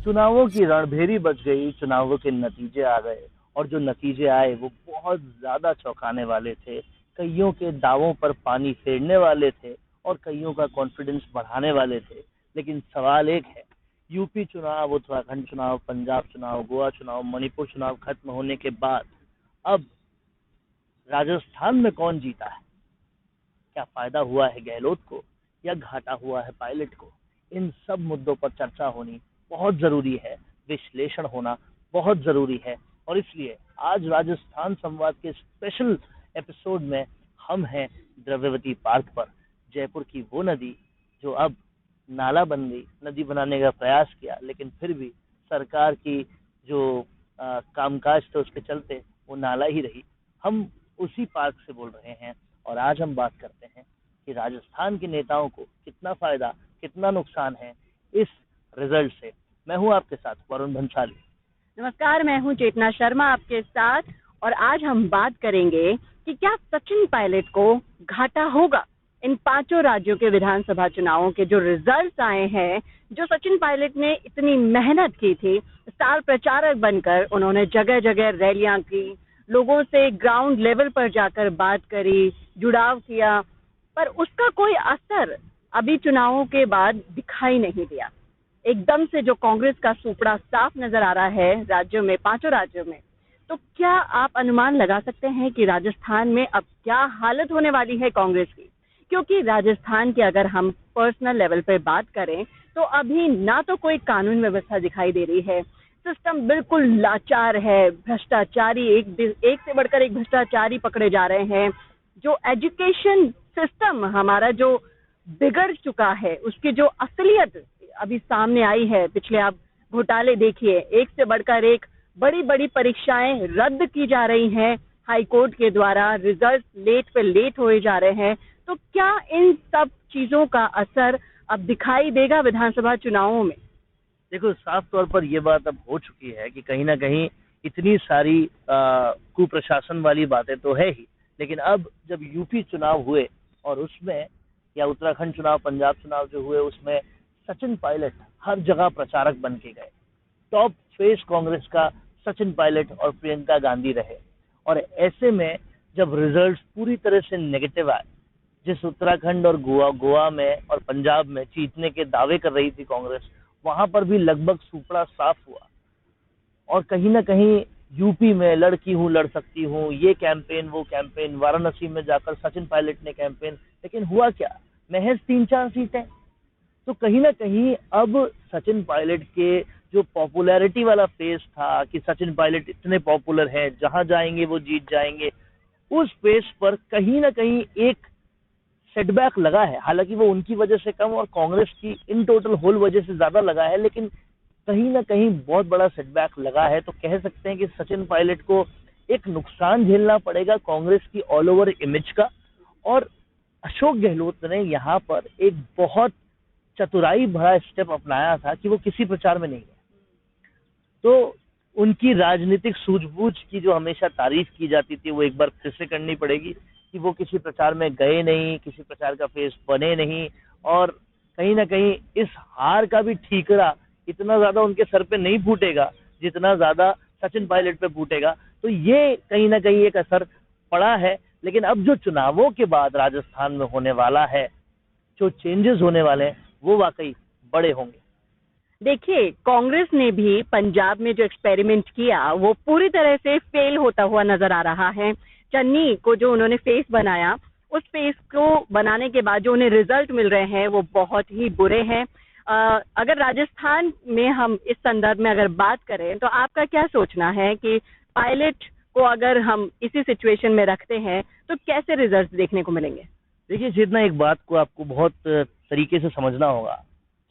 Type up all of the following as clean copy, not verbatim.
चुनावों की रणभेरी बज गई, चुनावों के नतीजे आ गए और जो नतीजे आए वो बहुत ज्यादा चौंकाने वाले थे। कईयों के दावों पर पानी फेरने वाले थे और कईयों का कॉन्फिडेंस बढ़ाने वाले थे। लेकिन सवाल एक है, यूपी चुनाव, उत्तराखंड चुनाव, पंजाब चुनाव, गोवा चुनाव, मणिपुर चुनाव खत्म होने के बाद अब राजस्थान में कौन जीता है? क्या फायदा हुआ है गहलोत को या घाटा हुआ है पायलट को? इन सब मुद्दों पर चर्चा होनी बहुत जरूरी है, विश्लेषण होना बहुत जरूरी है। और इसलिए आज राजस्थान संवाद के स्पेशल एपिसोड में हम हैं द्रव्यवती पार्क पर, जयपुर की वो नदी जो अब नाला बन गई। नदी बनाने का प्रयास किया लेकिन फिर भी सरकार की जो कामकाज थे उसके चलते वो नाला ही रही। हम उसी पार्क से बोल रहे हैं और आज हम बात करते हैं कि राजस्थान के नेताओं को कितना फायदा, कितना नुकसान है इस रिजल्ट से। मैं हूं आपके साथ वरुण भंसाली। नमस्कार, मैं हूं चेतना शर्मा आपके साथ। और आज हम बात करेंगे कि क्या सचिन पायलट को घाटा होगा इन 5 राज्यों के विधानसभा चुनावों के जो रिजल्ट्स आए हैं। जो सचिन पायलट ने इतनी मेहनत की थी, स्टार प्रचारक बनकर उन्होंने जगह जगह रैलियां की, लोगों से ग्राउंड लेवल पर जाकर बात करी, जुड़ाव किया, पर उसका कोई असर अभी चुनावों के बाद दिखाई नहीं दिया। एकदम से जो कांग्रेस का सुपड़ा साफ नजर आ रहा है राज्यों में, 5 राज्यों में। तो क्या आप अनुमान लगा सकते हैं कि राजस्थान में अब क्या हालत होने वाली है कांग्रेस की? क्योंकि राजस्थान की अगर हम पर्सनल लेवल पे बात करें तो अभी ना तो कोई कानून व्यवस्था दिखाई दे रही है, सिस्टम बिल्कुल लाचार है, भ्रष्टाचारी एक से बढ़कर एक भ्रष्टाचारी पकड़े जा रहे हैं। जो एजुकेशन सिस्टम हमारा जो बिगड़ चुका है, उसकी जो असलियत अभी सामने आई है, पिछले आप घोटाले देखिए, एक से बढ़कर एक बड़ी बड़ी परीक्षाएं रद्द की जा रही हैं हाई कोर्ट के द्वारा, रिजल्ट लेट पे लेट होए जा रहे हैं। तो क्या इन सब चीजों का असर अब दिखाई देगा विधानसभा चुनावों में? देखो, साफ तौर पर यह बात अब हो चुकी है कि कहीं ना कहीं इतनी सारी कुप्रशासन वाली बातें तो है ही, लेकिन अब जब यूपी चुनाव हुए और उसमें, या उत्तराखंड चुनाव, पंजाब चुनाव जो हुए, उसमें सचिन पायलट हर जगह प्रचारक बन के गए। टॉप फेस कांग्रेस का सचिन पायलट और प्रियंका गांधी रहे। और ऐसे में जब रिजल्ट्स पूरी तरह से नेगेटिव आए, जिस उत्तराखंड और गोवा में और पंजाब में जीतने के दावे कर रही थी कांग्रेस, वहां पर भी लगभग सुपड़ा साफ हुआ। और कहीं ना कहीं यूपी में लड़की हूं लड़ सकती हूं, ये कैंपेन वो कैंपेन, वाराणसी में जाकर सचिन पायलट ने कैंपेन, लेकिन हुआ क्या? महज 3-4 सीटें। तो कहीं ना कहीं अब सचिन पायलट के जो पॉपुलैरिटी वाला फेस था कि सचिन पायलट इतने पॉपुलर हैं, जहां जाएंगे वो जीत जाएंगे, उस फेस पर कहीं ना कहीं एक सेटबैक लगा है। हालांकि वो उनकी वजह से कम और कांग्रेस की इन टोटल होल वजह से ज्यादा लगा है, लेकिन कहीं ना कहीं बहुत बड़ा सेटबैक लगा है। तो कह सकते हैं कि सचिन पायलट को एक नुकसान झेलना पड़ेगा कांग्रेस की ऑल ओवर इमेज का। और अशोक गहलोत ने यहाँ पर एक बहुत चतुराई भरा स्टेप अपनाया था कि वो किसी प्रचार में नहीं गए। तो उनकी राजनीतिक सूझबूझ की जो हमेशा तारीफ की जाती थी, वो एक बार फिर से करनी पड़ेगी कि वो किसी प्रचार में गए नहीं, किसी प्रचार का फेस बने नहीं। और कहीं ना कहीं इस हार का भी ठीकरा इतना ज्यादा उनके सर पे नहीं फूटेगा जितना ज्यादा सचिन पायलट पे फूटेगा। तो ये कहीं ना कहीं एक असर पड़ा है। लेकिन अब जो चुनावों के बाद राजस्थान में होने वाला है, जो चेंजेस होने वाले हैं, वो वाकई बड़े होंगे। देखिए, कांग्रेस ने भी पंजाब में जो एक्सपेरिमेंट किया वो पूरी तरह से फेल होता हुआ नजर आ रहा है। चन्नी को जो उन्होंने फेस बनाया, उस फेस को बनाने के बाद जो उन्हें रिजल्ट मिल रहे हैं वो बहुत ही बुरे हैं। अगर राजस्थान में हम इस संदर्भ में अगर बात करें तो आपका क्या सोचना है कि पायलट को अगर हम इसी सिचुएशन में रखते हैं तो कैसे रिजल्ट देखने को मिलेंगे? देखिए जितना, एक बात को आपको बहुत तरीके से समझना होगा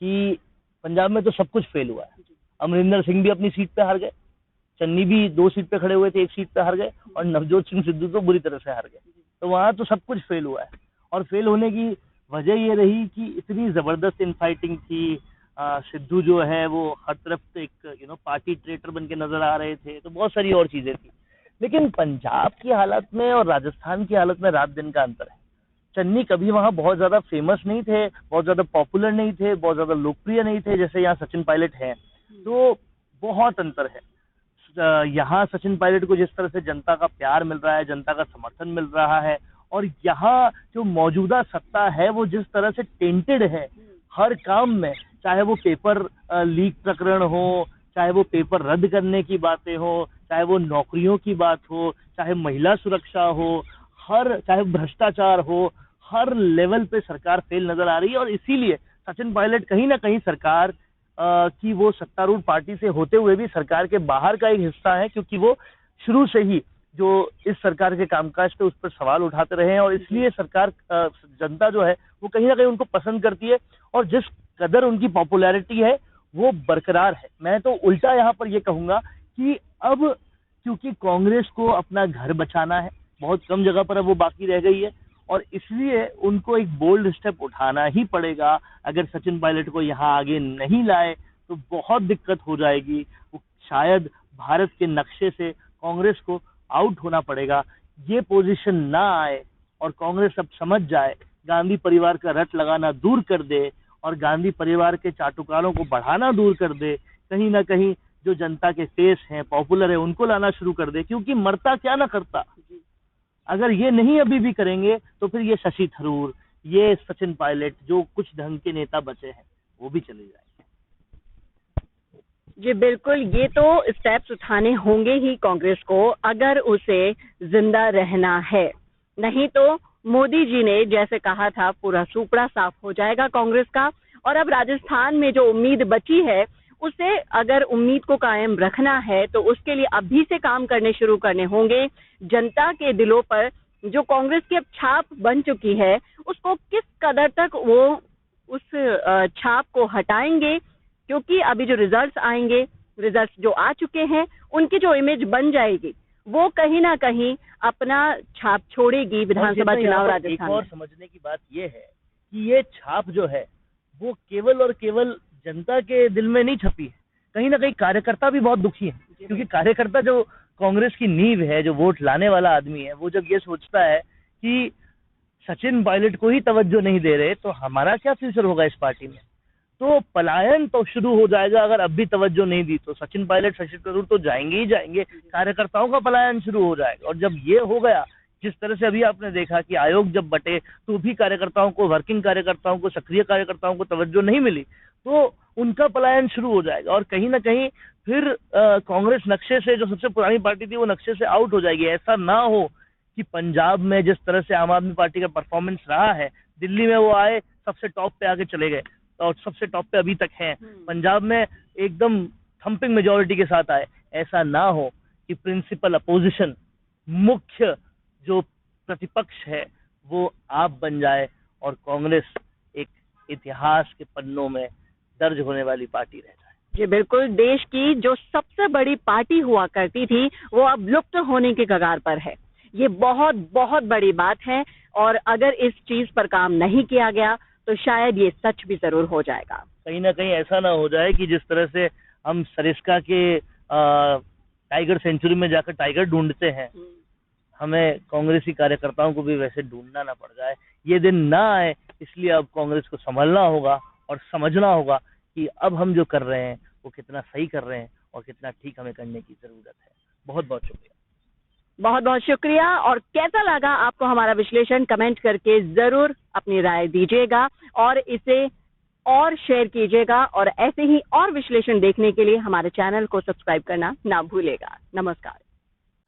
कि पंजाब में तो सब कुछ फेल हुआ है। अमरिंदर सिंह भी अपनी सीट पे हार गए, चन्नी भी 2 सीट पे खड़े हुए थे, 1 सीट पे हार गए, और नवजोत सिंह सिद्धू तो बुरी तरह से हार गए। तो वहां तो सब कुछ फेल हुआ है। और फेल होने की वजह ये रही कि इतनी जबरदस्त इनफाइटिंग थी। सिद्धू जो है वो हर तरफ एक पार्टी ट्रेटर बन के नजर आ रहे थे। तो बहुत सारी और चीजें थी। लेकिन पंजाब की हालत में और राजस्थान की हालत में रात दिन का अंतर है। चन्नी कभी वहां बहुत ज्यादा फेमस नहीं थे, बहुत ज्यादा पॉपुलर नहीं थे, बहुत ज्यादा लोकप्रिय नहीं थे जैसे यहाँ सचिन पायलट हैं। तो बहुत अंतर है। यहाँ सचिन पायलट को जिस तरह से जनता का प्यार मिल रहा है, जनता का समर्थन मिल रहा है, और यहाँ जो मौजूदा सत्ता है वो जिस तरह से टेंटेड है हर काम में, चाहे वो पेपर लीक प्रकरण हो, चाहे वो पेपर रद्द करने की बातें हो, चाहे वो नौकरियों की बात हो, चाहे महिला सुरक्षा हो, चाहे भ्रष्टाचार हो, हर लेवल पे सरकार फेल नजर आ रही है। और इसीलिए सचिन पायलट कहीं ना कहीं सरकार की वो सत्तारूढ़ पार्टी से होते हुए भी सरकार के बाहर का एक हिस्सा है, क्योंकि वो शुरू से ही जो इस सरकार के कामकाज पे उस पर सवाल उठाते रहे हैं, और इसलिए सरकार जनता जो है वो कहीं ना कहीं उनको पसंद करती है, और जिस कदर उनकी पॉपुलैरिटी है वो बरकरार है। मैं तो उल्टा यहाँ पर ये कहूंगा कि अब क्योंकि कांग्रेस को अपना घर बचाना है, बहुत कम जगह पर अब वो बाकी रह गई है, और इसलिए उनको एक बोल्ड स्टेप उठाना ही पड़ेगा। अगर सचिन पायलट को यहाँ आगे नहीं लाए तो बहुत दिक्कत हो जाएगी। वो शायद भारत के नक्शे से कांग्रेस को आउट होना पड़ेगा। ये पोजीशन ना आए और कांग्रेस अब समझ जाए, गांधी परिवार का रट लगाना दूर कर दे और गांधी परिवार के चाटुकारों को बढ़ाना दूर कर दे, कहीं ना कहीं जो जनता के फेस हैं, पॉपुलर है, उनको लाना शुरू कर दे। क्योंकि मरता क्या ना करता, अगर ये नहीं अभी भी करेंगे तो फिर ये शशि थरूर, ये सचिन पायलट, जो कुछ ढंग के नेता बचे हैं, वो भी चले जाएंगे। जी बिल्कुल, ये तो स्टेप्स उठाने होंगे ही कांग्रेस को अगर उसे जिंदा रहना है। नहीं तो मोदी जी ने जैसे कहा था पूरा सुपड़ा साफ हो जाएगा कांग्रेस का। और अब राजस्थान में जो उम्मीद बची है उसे अगर उम्मीद को कायम रखना है तो उसके लिए अभी से काम करने शुरू करने होंगे। जनता के दिलों पर जो कांग्रेस की अब छाप बन चुकी है उसको किस कदर तक वो उस छाप को हटाएंगे, क्योंकि अभी जो रिजल्ट्स आएंगे, रिजल्ट्स जो आ चुके हैं, उनकी जो इमेज बन जाएगी वो कहीं ना कहीं अपना छाप छोड़ेगी विधानसभा चुनाव राजस्थान में। और समझने की बात ये है कि ये छाप जो है वो केवल और केवल जनता के दिल में नहीं छपी है, कहीं ना कहीं कार्यकर्ता भी बहुत दुखी है। क्योंकि कार्यकर्ता जो कांग्रेस की नींव है, जो वोट लाने वाला आदमी है, वो जब ये सोचता है कि सचिन पायलट को ही तवज्जो नहीं दे रहे तो हमारा क्या फ्यूचर होगा इस पार्टी में, तो पलायन तो शुरू हो जाएगा। अगर अब भी तवज्जो नहीं दी तो सचिन पायलट, शशि थरूर तो जाएंगे ही जाएंगे, कार्यकर्ताओं का पलायन शुरू हो जाएगा। और जब ये हो गया, जिस तरह से अभी आपने देखा कि आयोग जब बटे तो भी कार्यकर्ताओं को, वर्किंग कार्यकर्ताओं को, सक्रिय कार्यकर्ताओं को तवज्जो नहीं मिली, तो उनका पलायन शुरू हो जाएगा। और कहीं ना कहीं फिर कांग्रेस नक्शे से, जो सबसे पुरानी पार्टी थी, वो नक्शे से आउट हो जाएगी। ऐसा ना हो कि पंजाब में जिस तरह से आम आदमी पार्टी का परफॉर्मेंस रहा है, दिल्ली में वो आए सबसे टॉप पे आके चले गए और सबसे टॉप पे अभी तक हैं, पंजाब में एकदम थंपिंग मेजॉरिटी के साथ आए। ऐसा ना हो कि प्रिंसिपल अपोजिशन, मुख्य जो प्रतिपक्ष है, वो आप बन जाए और कांग्रेस एक इतिहास के पन्नों में दर्ज होने वाली पार्टी रह जाए। जी बिल्कुल, देश की जो सबसे बड़ी पार्टी हुआ करती थी वो अब लुप्त होने के कगार पर है। ये बहुत बहुत बड़ी बात है, और अगर इस चीज पर काम नहीं किया गया तो शायद ये सच भी जरूर हो जाएगा। कहीं ना कहीं ऐसा ना हो जाए कि जिस तरह से हम सरिस्का के टाइगर सेंचुरी में जाकर टाइगर ढूंढते हैं, हमें कांग्रेसी कार्यकर्ताओं को भी वैसे ढूंढना ना पड़ जाए, ये दिन ना आए। इसलिए अब कांग्रेस को संभलना होगा और समझना होगा कि अब हम जो कर रहे हैं वो कितना सही कर रहे हैं और कितना ठीक हमें करने की जरूरत है। बहुत बहुत शुक्रिया। बहुत बहुत शुक्रिया। और कैसा लगा आपको हमारा विश्लेषण, कमेंट करके जरूर अपनी राय दीजिएगा और इसे और शेयर कीजिएगा। और ऐसे ही और विश्लेषण देखने के लिए हमारे चैनल को सब्सक्राइब करना ना भूलेगा। नमस्कार।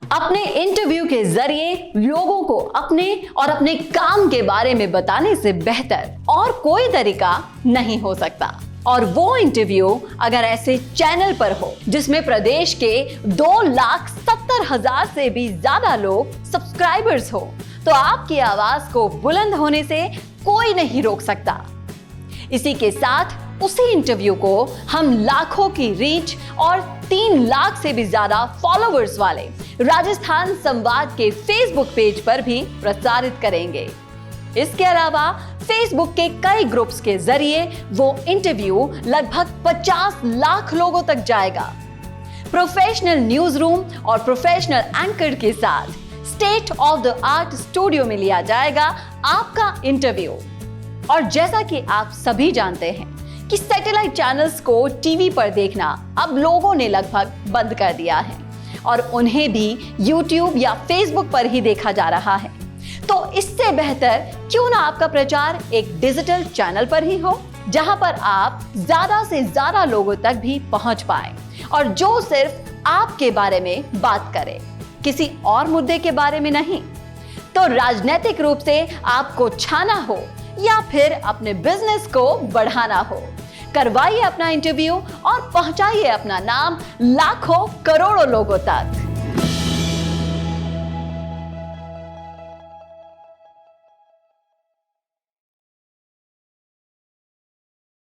अपने इंटरव्यू के जरिए लोगों को अपने और अपने काम के बारे में बताने से बेहतर और कोई तरीका नहीं हो सकता। और वो इंटरव्यू अगर ऐसे चैनल पर हो जिसमें प्रदेश के 2,70,000 से भी ज्यादा लोग सब्सक्राइबर्स हो, तो आपकी आवाज को बुलंद होने से कोई नहीं रोक सकता। इसी के साथ उसी इंटरव्यू को हम लाखों की रीच और 3 लाख से भी ज्यादा फॉलोअर्स वाले राजस्थान संवाद के फेसबुक पेज पर भी प्रसारित करेंगे। इसके अलावा फेसबुक के कई ग्रुप्स के जरिए वो इंटरव्यू लगभग 50 लाख लोगों तक जाएगा। प्रोफेशनल न्यूज रूम और प्रोफेशनल एंकर के साथ state of the art studio में लिया जाएगा आपका इंटरव्यू। और जैसा कि आप सभी जानते हैं कि सैटेलाइट चैनल्स को टीवी पर देखना अब लोगों ने लगभग बंद कर दिया है और उन्हें भी YouTube या Facebook पर ही देखा जा रहा है। तो इससे बेहतर क्यों ना आपका प्रचार एक डिजिटल चैनल पर ही हो, जहां पर आप ज्यादा से ज्यादा लोगों तक भी पहुंच पाए और जो सिर्फ आपके बारे में बात करे, किसी और मुद्दे के बारे में नहीं। तो राजनीतिक रूप से आपको छाना हो या फिर अपने बिजनेस को बढ़ाना हो, करवाइए अपना इंटरव्यू और पहुंचाइए अपना नाम लाखों करोड़ों लोगों तक।